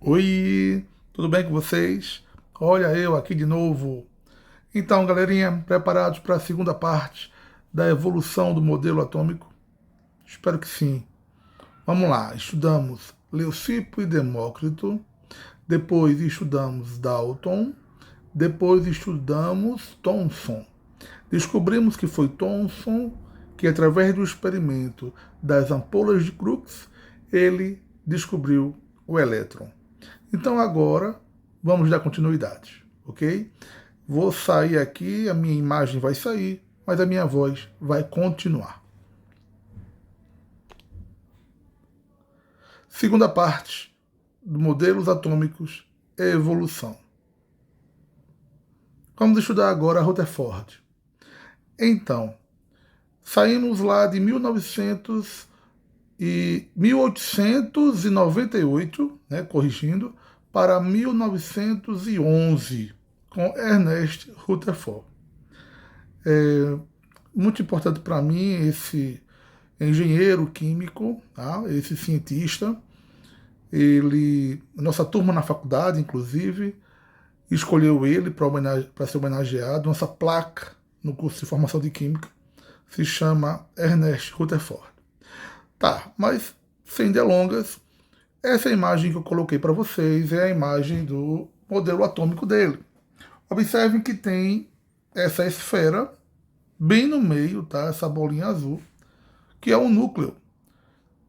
Oi, tudo bem com vocês? Olha eu aqui de novo. Então, galerinha, preparados para a segunda parte da evolução do modelo atômico? Espero que sim. Vamos lá, estudamos Leucipo e Demócrito, depois estudamos Dalton, depois estudamos Thomson. Descobrimos que foi Thomson que, através do experimento das ampolas de Crookes, ele descobriu o elétron. Então agora vamos dar continuidade, ok? Vou sair aqui, a minha imagem vai sair, mas a minha voz vai continuar. Segunda parte do modelos atômicos e evolução. Vamos estudar agora Rutherford. Então, saímos lá de 1898, né, corrigindo, para 1911, com Ernest Rutherford. Muito importante para mim esse engenheiro químico, tá? Esse cientista. Nossa turma na faculdade, inclusive, escolheu ele para ser homenageado. Nossa placa no curso de formação de Química se chama Ernest Rutherford. Tá, mas sem delongas, essa imagem que eu coloquei para vocês é a imagem do modelo atômico dele. Observem que tem essa esfera bem no meio, tá? Essa bolinha azul, que é o núcleo.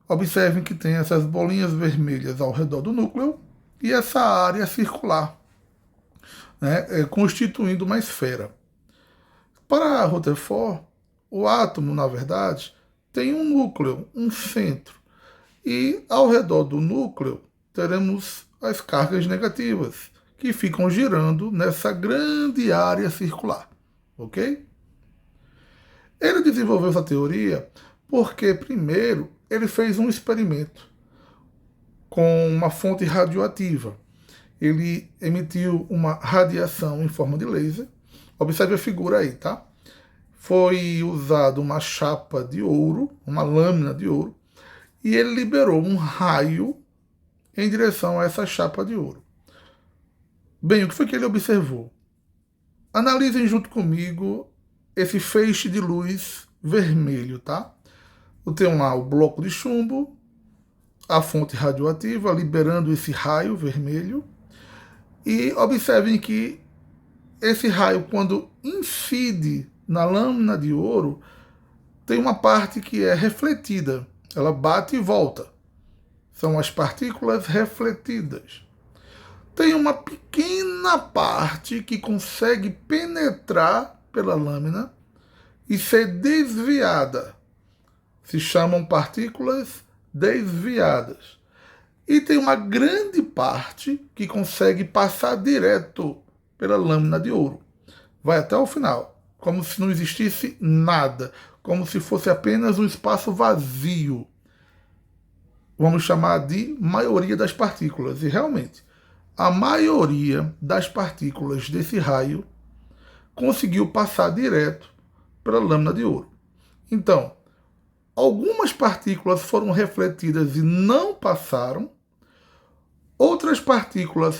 Observem que tem essas bolinhas vermelhas ao redor do núcleo e essa área circular, né, constituindo uma esfera. Para Rutherford, o átomo, na verdade, tem um núcleo, um centro, e ao redor do núcleo teremos as cargas negativas, que ficam girando nessa grande área circular, ok? Ele desenvolveu essa teoria porque, primeiro, ele fez um experimento com uma fonte radioativa. Ele emitiu uma radiação em forma de laser. Observe a figura aí, tá? Foi usado uma chapa de ouro, uma lâmina de ouro, e ele liberou um raio em direção a essa chapa de ouro. Bem, o que foi que ele observou? Analisem junto comigo esse feixe de luz vermelho, tá? Eu tenho lá o bloco de chumbo, a fonte radioativa liberando esse raio vermelho. E observem que esse raio, quando incide na lâmina de ouro, tem uma parte que é refletida. Ela bate e volta. São as partículas refletidas. Tem uma pequena parte que consegue penetrar pela lâmina e ser desviada. Se chamam partículas desviadas. E tem uma grande parte que consegue passar direto pela lâmina de ouro. Vai até o final, como se não existisse nada, como se fosse apenas um espaço vazio. Vamos chamar de maioria das partículas. E realmente, a maioria das partículas desse raio conseguiu passar direto pela lâmina de ouro. Então, algumas partículas foram refletidas e não passaram. Outras partículas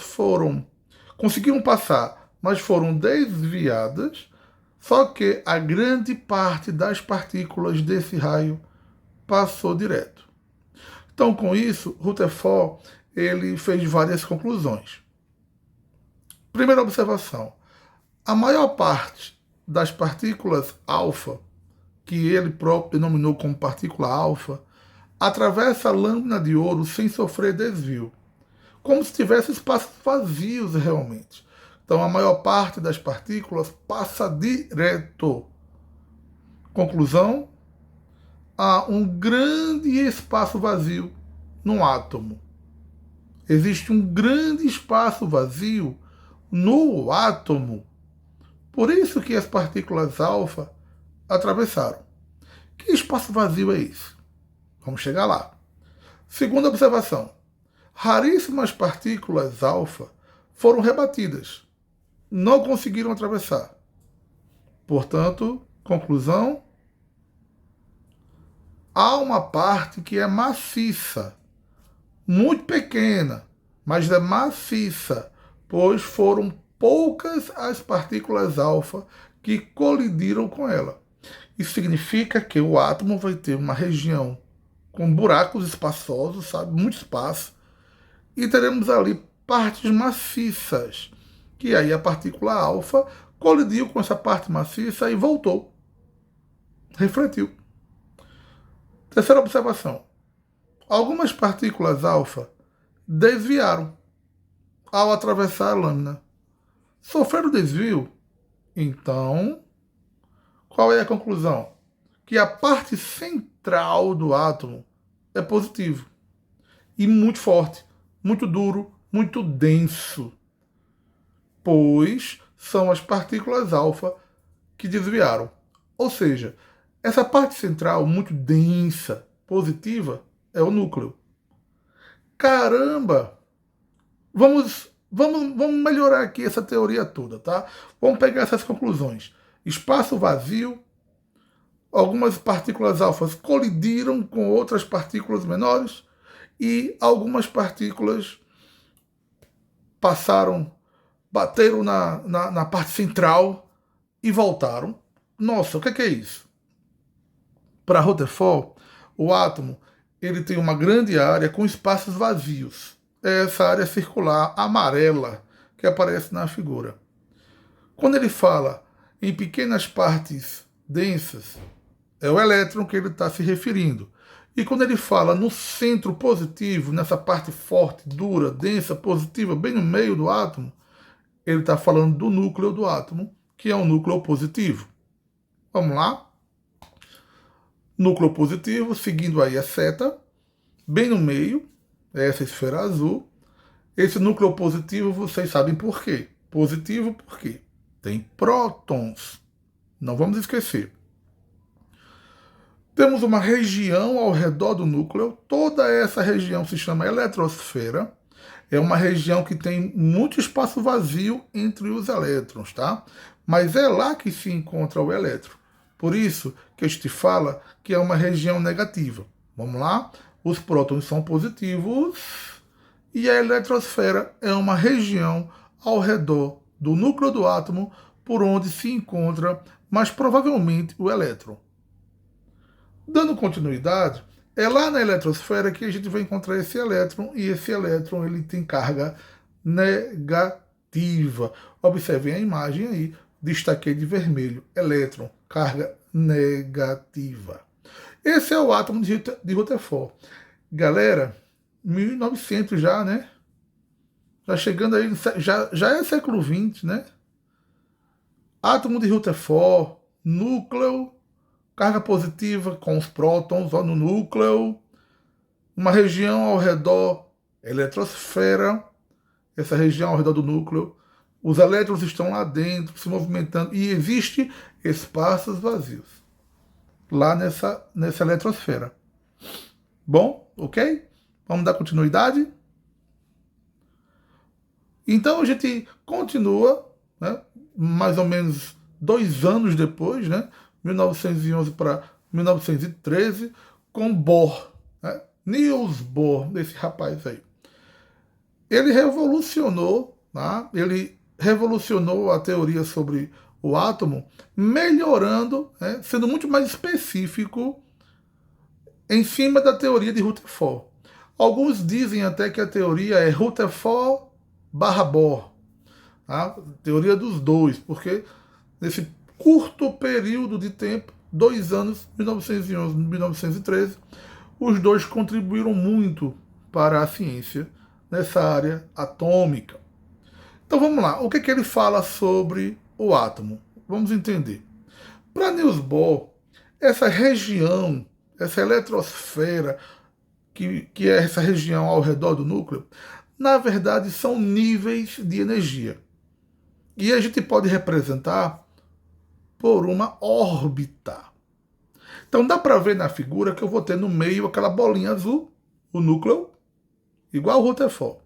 conseguiram passar, mas foram desviadas. Só que a grande parte das partículas desse raio passou direto. Então, com isso, Rutherford ele fez várias conclusões. Primeira observação: a maior parte das partículas alfa, que ele próprio denominou como partícula alfa, atravessa a lâmina de ouro sem sofrer desvio, como se tivesse espaços vazios realmente. Então, a maior parte das partículas passa direto. Conclusão: há um grande espaço vazio no átomo. Existe um grande espaço vazio no átomo. Por isso que as partículas alfa atravessaram. Que espaço vazio é esse? Vamos chegar lá. Segunda observação: raríssimas partículas alfa foram rebatidas. Não conseguiram atravessar. Portanto, conclusão: há uma parte que é maciça, muito pequena, mas é maciça, pois foram poucas as partículas alfa que colidiram com ela. Isso significa que o átomo vai ter uma região com buracos espaçosos, sabe? Muito espaço. E teremos ali partes maciças, que aí a partícula alfa colidiu com essa parte maciça e voltou. Refletiu. Terceira observação. Algumas partículas alfa desviaram ao atravessar a lâmina. Sofreram desvio? Então, qual é a conclusão? Que a parte central do átomo é positivo e muito forte, muito duro, muito denso, pois são as partículas alfa que desviaram. Ou seja, essa parte central muito densa, positiva, é o núcleo. Caramba! Vamos melhorar aqui essa teoria toda, tá? Vamos pegar essas conclusões. Espaço vazio, algumas partículas alfas colidiram com outras partículas menores e algumas partículas bateram na parte central e voltaram. Nossa, o que é isso? Para Rutherford, o átomo ele tem uma grande área com espaços vazios. É essa área circular amarela que aparece na figura. Quando ele fala em pequenas partes densas, é o elétron que ele está se referindo. E quando ele fala no centro positivo, nessa parte forte, dura, densa, positiva, bem no meio do átomo, ele está falando do núcleo do átomo, que é um núcleo positivo. Vamos lá? Núcleo positivo, seguindo aí a seta, bem no meio, é essa esfera azul. Esse núcleo positivo, vocês sabem por quê. Positivo por quê? Tem prótons. Não vamos esquecer. Temos uma região ao redor do núcleo. Toda essa região se chama eletrosfera. É uma região que tem muito espaço vazio entre os elétrons, tá? Mas é lá que se encontra o elétron. Por isso que a gente fala que é uma região negativa. Vamos lá? Os prótons são positivos e a eletrosfera é uma região ao redor do núcleo do átomo por onde se encontra mais provavelmente o elétron. Dando continuidade, é lá na eletrosfera que a gente vai encontrar esse elétron, e esse elétron ele tem carga negativa. Observem a imagem aí, destaquei de vermelho, elétron, carga negativa. Esse é o átomo de Rutherford. Galera, 1900 já, né? Já chegando aí, já é século XX, né? Átomo de Rutherford, núcleo, carga positiva com os prótons no núcleo, uma região ao redor, eletrosfera, essa região ao redor do núcleo, os elétrons estão lá dentro, se movimentando, e existe espaços vazios lá nessa eletrosfera. Bom, ok? Vamos dar continuidade? Então a gente continua, né, mais ou menos 2 anos depois, né, 1911 para 1913, com Bohr, né? Niels Bohr, esse rapaz aí. Ele revolucionou, tá? Ele revolucionou a teoria sobre o átomo, melhorando, né? Sendo muito mais específico em cima da teoria de Rutherford. Alguns dizem até que a teoria é Rutherford/Bohr, tá? Teoria dos dois, porque nesse curto período de tempo, 2 anos, 1911 e 1913, os dois contribuíram muito para a ciência nessa área atômica. Então vamos lá, o que ele fala sobre o átomo? Vamos entender. Para Niels Bohr, essa região, essa eletrosfera, que é essa região ao redor do núcleo, na verdade são níveis de energia. E a gente pode representar por uma órbita. Então dá para ver na figura que eu vou ter no meio aquela bolinha azul, o núcleo, igual o Rutherford.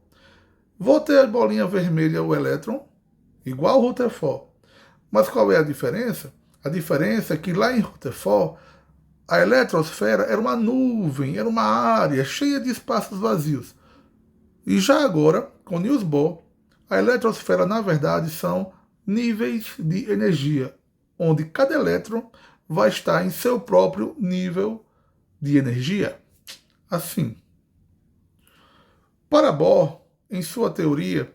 Vou ter a bolinha vermelha, o elétron, igual o Rutherford. Mas qual é a diferença? A diferença é que lá em Rutherford, a eletrosfera era uma nuvem, era uma área cheia de espaços vazios. E já agora, com Niels Bohr, a eletrosfera, na verdade, são níveis de energia, onde cada elétron vai estar em seu próprio nível de energia. Assim, para Bohr, em sua teoria,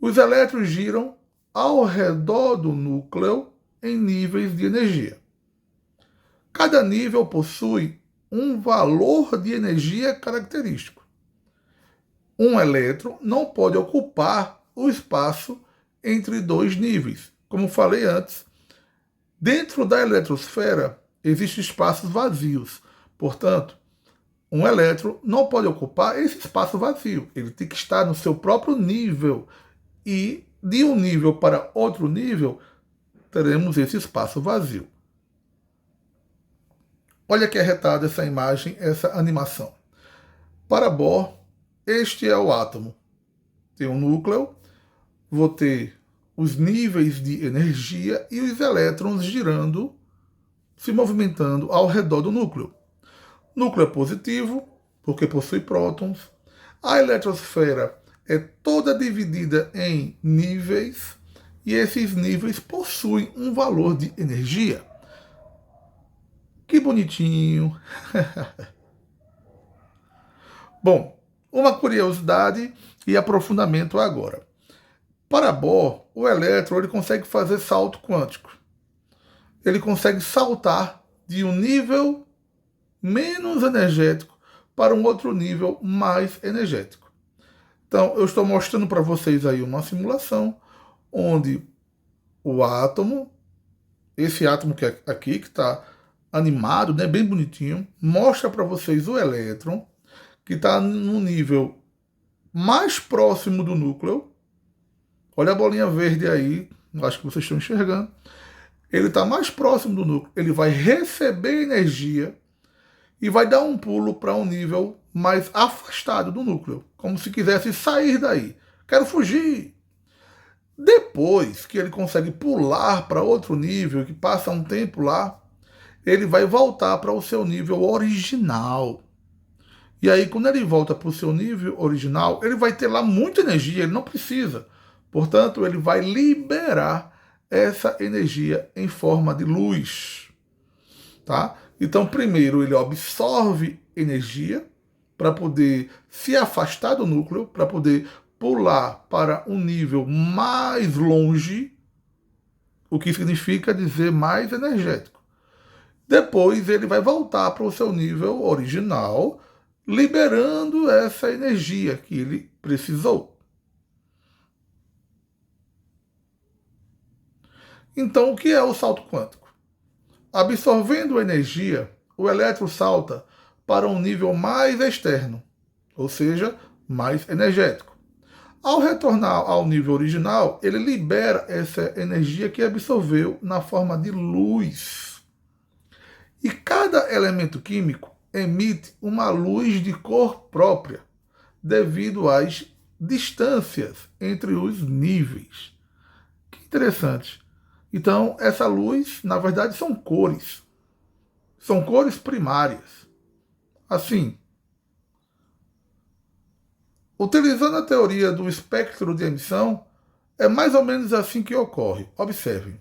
os elétrons giram ao redor do núcleo em níveis de energia. Cada nível possui um valor de energia característico. Um elétron não pode ocupar o espaço entre dois níveis. Como falei antes, dentro da eletrosfera existem espaços vazios. Portanto, um elétron não pode ocupar esse espaço vazio. Ele tem que estar no seu próprio nível. E de um nível para outro nível, teremos esse espaço vazio. Olha que arretada essa imagem, essa animação. Para Bohr, este é o átomo. Tem um núcleo, vou ter os níveis de energia e os elétrons girando, se movimentando ao redor do núcleo. Núcleo é positivo, porque possui prótons. A eletrosfera é toda dividida em níveis, e esses níveis possuem um valor de energia. Que bonitinho! Bom, uma curiosidade e aprofundamento agora. Para Bohr, o elétron ele consegue fazer salto quântico. Ele consegue saltar de um nível menos energético para um outro nível mais energético. Então, eu estou mostrando para vocês aí uma simulação onde o átomo, esse átomo que é aqui, que está animado, né, bem bonitinho, mostra para vocês o elétron, que está no nível mais próximo do núcleo. Olha a bolinha verde aí, acho que vocês estão enxergando. Ele está mais próximo do núcleo, ele vai receber energia e vai dar um pulo para um nível mais afastado do núcleo, como se quisesse sair daí. Quero fugir. Depois que ele consegue pular para outro nível, que passa um tempo lá, ele vai voltar para o seu nível original. E aí, quando ele volta para o seu nível original, ele vai ter lá muita energia, ele não precisa. Portanto, ele vai liberar essa energia em forma de luz. Tá? Então, primeiro, ele absorve energia para poder se afastar do núcleo, para poder pular para um nível mais longe, o que significa dizer mais energético. Depois ele vai voltar para o seu nível original, liberando essa energia que ele precisou. Então, o que é o salto quântico? Absorvendo energia, o elétron salta para um nível mais externo, ou seja, mais energético. Ao retornar ao nível original, ele libera essa energia que absorveu na forma de luz. E cada elemento químico emite uma luz de cor própria, devido às distâncias entre os níveis. Que interessante. Então, essa luz, na verdade, são cores. São cores primárias. Assim, utilizando a teoria do espectro de emissão, é mais ou menos assim que ocorre. Observem.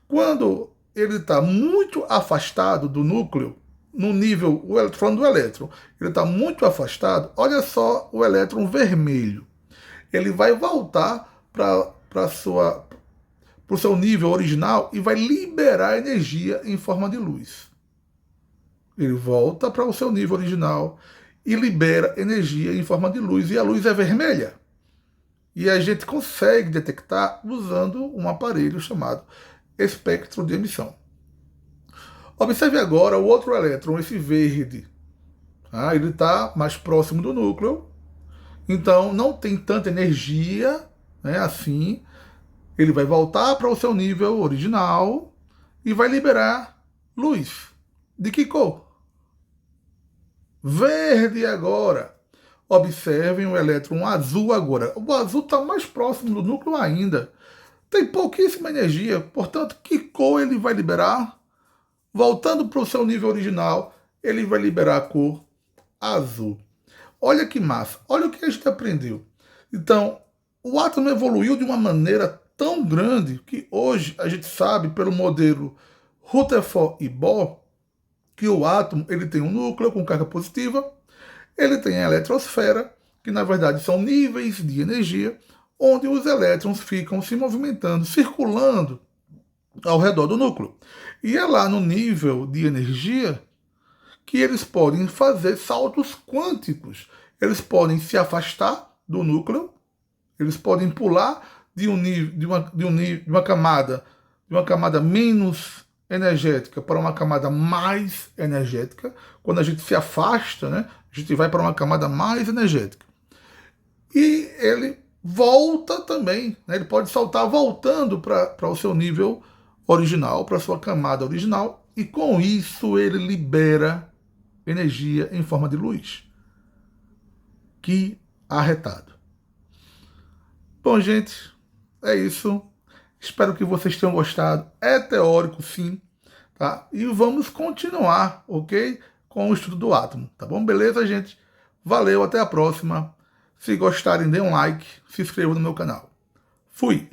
Quando ele está muito afastado do núcleo, no nível, falando do elétron, ele está muito afastado, olha só o elétron vermelho. Ele vai voltar para o seu nível original e vai liberar energia em forma de luz. Ele volta para o seu nível original e libera energia em forma de luz. E a luz é vermelha. E a gente consegue detectar usando um aparelho chamado espectro de emissão. Observe agora o outro elétron, esse verde. Ele está mais próximo do núcleo, então não tem tanta energia, né, assim. Ele vai voltar para o seu nível original e vai liberar luz. De que cor? Verde agora. Observem o elétron azul agora. O azul está mais próximo do núcleo ainda. Tem pouquíssima energia, portanto, que cor ele vai liberar? Voltando para o seu nível original, ele vai liberar a cor azul. Olha que massa, olha o que a gente aprendeu. Então, o átomo evoluiu de uma maneira tão grande que hoje a gente sabe, pelo modelo Rutherford e Bohr, que o átomo ele tem um núcleo com carga positiva, ele tem a eletrosfera, que na verdade são níveis de energia, onde os elétrons ficam se movimentando, circulando ao redor do núcleo. E é lá no nível de energia que eles podem fazer saltos quânticos. Eles podem se afastar do núcleo, eles podem pular de uma camada menos energética para uma camada mais energética. Quando a gente se afasta, né, a gente vai para uma camada mais energética. E ele volta também, né, ele pode saltar voltando para o seu nível original, para a sua camada original, e com isso ele libera energia em forma de luz. Que arretado. Bom, gente, é isso. Espero que vocês tenham gostado. É teórico, sim, tá? E vamos continuar, ok? Com o estudo do átomo, tá bom? Beleza, gente? Valeu, até a próxima. Se gostarem, dê um like, se inscrevam no meu canal. Fui!